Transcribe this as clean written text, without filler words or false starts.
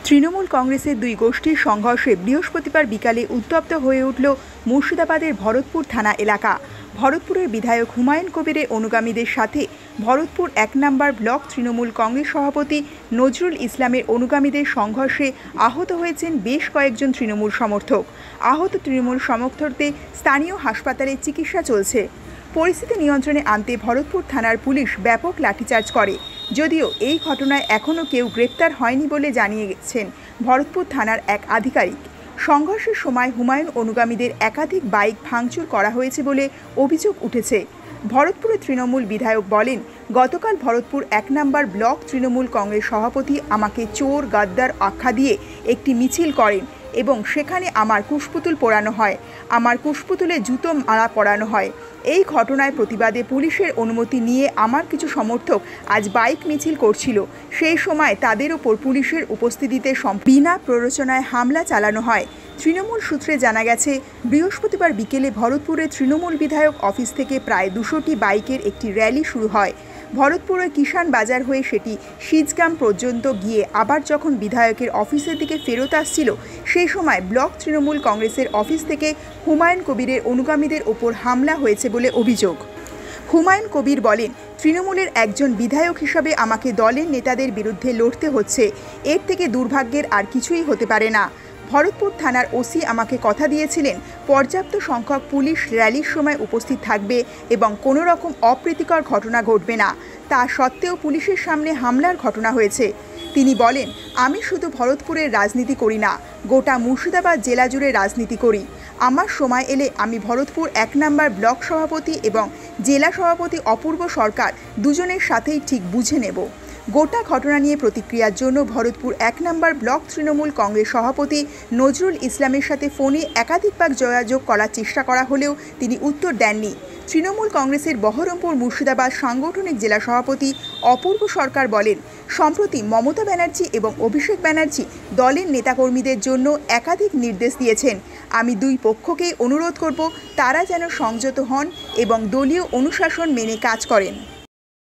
তৃণমূল কংগ্রেসের দুই গোষ্ঠীর সংঘর্ষে বৃহস্পতিবার বিকালে উত্তপ্ত হয়ে উঠল মুর্শিদাবাদের ভরতপুর থানা এলাকা। ভরতপুরের বিধায়ক হুমায়ুন কবিরের অনুগামীদের সাথে ভরতপুর ১ নম্বর ব্লক তৃণমূল কংগ্রেস সভাপতি নজরুল ইসলামের অনুগামীদের সংঘর্ষে আহত হয়েছেন বেশ কয়েকজন তৃণমূল সমর্থক। আহত তৃণমূল সমর্থকদের স্থানীয় হাসপাতালে চিকিৎসা চলছে। পরিস্থিতি নিয়ন্ত্রণে আনতে ভরতপুর থানার পুলিশ ব্যাপক লাঠিচার্জ করে। যদিও এই ঘটনায় এখনও কেউ গ্রেপ্তার হয়নি বলে জানিয়েছেন ভরতপুর থানার এক আধিকারিক। সংঘর্ষের সময় হুমায়ুন অনুগামীদের একাধিক বাইক ভাঙচুর করা হয়েছে বলে অভিযোগ উঠেছে। ভরতপুরের তৃণমূল বিধায়ক বলেন, গতকাল ভরতপুর ১ নম্বর ব্লক তৃণমূল কংগ্রেস সভাপতি আমাকে চোর গাদ্দার আখ্যা দিয়ে একটি মিছিল করেন এবং সেখানে আমার কুশপুতুল পোড়ানো হয়, আমার কুশপুতুলে জুতো মারা পরানো হয়। এই ঘটনায় প্রতিবাদে পুলিশের অনুমতি নিয়ে আমার কিছু সমর্থক আজ বাইক মিছিল করছিল। সেই সময় তাদের ওপর পুলিশের উপস্থিতিতে বিনা প্ররোচনায় হামলা চালানো হয়। তৃণমূল সূত্রে জানা গেছে, বৃহস্পতিবার বিকেলে ভরতপুরের তৃণমূল বিধায়ক অফিস থেকে প্রায় ২০০টি বাইকের একটি র্যালি শুরু হয়। ভরতপুরের কিষান বাজার হয়ে সেটি সিজগ্রাম পর্যন্ত গিয়ে আবার যখন বিধায়কের অফিসের দিকে ফেরত আসছিল, সেই সময় ব্লক তৃণমূল কংগ্রেসের অফিস থেকে হুমায়ুন কবিরের অনুগামীদের ওপর হামলা হয়েছে বলে অভিযোগ। হুমায়ুন কবির বলেন, তৃণমূলের একজন বিধায়ক হিসাবে আমাকে দলের নেতাদের বিরুদ্ধে লড়তে হচ্ছে। এর থেকে দুর্ভাগ্যের আর কিছুই হতে পারে না। ভরতপুর থানার ওসি আমাকে কথা দিয়েছিলেন পর্যাপ্ত সংখ্যক পুলিশ র্যালির সময় উপস্থিত থাকবে এবং কোনো রকম অপ্রীতিকর ঘটনা ঘটবে না। তা সত্ত্বেও পুলিশের সামনে হামলার ঘটনা হয়েছে। তিনি বলেন, আমি শুধু ভরতপুরের রাজনীতি করি না, গোটা মুর্শিদাবাদ জেলা জুড়ে রাজনীতি করি। আমার সময় এলে আমি ভরতপুর ১ নম্বর ব্লক সভাপতি এবং জেলা সভাপতি অপূর্ব সরকার দুজনের সাথেই ঠিক বুঝে নেব। গোটা ঘটনা নিয়ে প্রতিক্রিয়ার জন্য ভরতপুর ১ নম্বর ব্লক তৃণমূল কংগ্রেস সভাপতি নজরুল ইসলামের সাথে ফোনে একাধিকবার যোগাযোগ করার চেষ্টা করা হলেও তিনি উত্তর দেননি। তৃণমূল কংগ্রেসের বহরমপুর মুর্শিদাবাদ সাংগঠনিক জেলা সভাপতি অপূর্ব সরকার বলেন, সম্প্রতি মমতা ব্যানার্জি এবং অভিষেক ব্যানার্জি দলের নেতাকর্মীদের জন্য একাধিক নির্দেশ দিয়েছেন। আমি দুই পক্ষকেই অনুরোধ করব তারা যেন সংযত হন এবং দলীয় অনুশাসন মেনে কাজ করেন।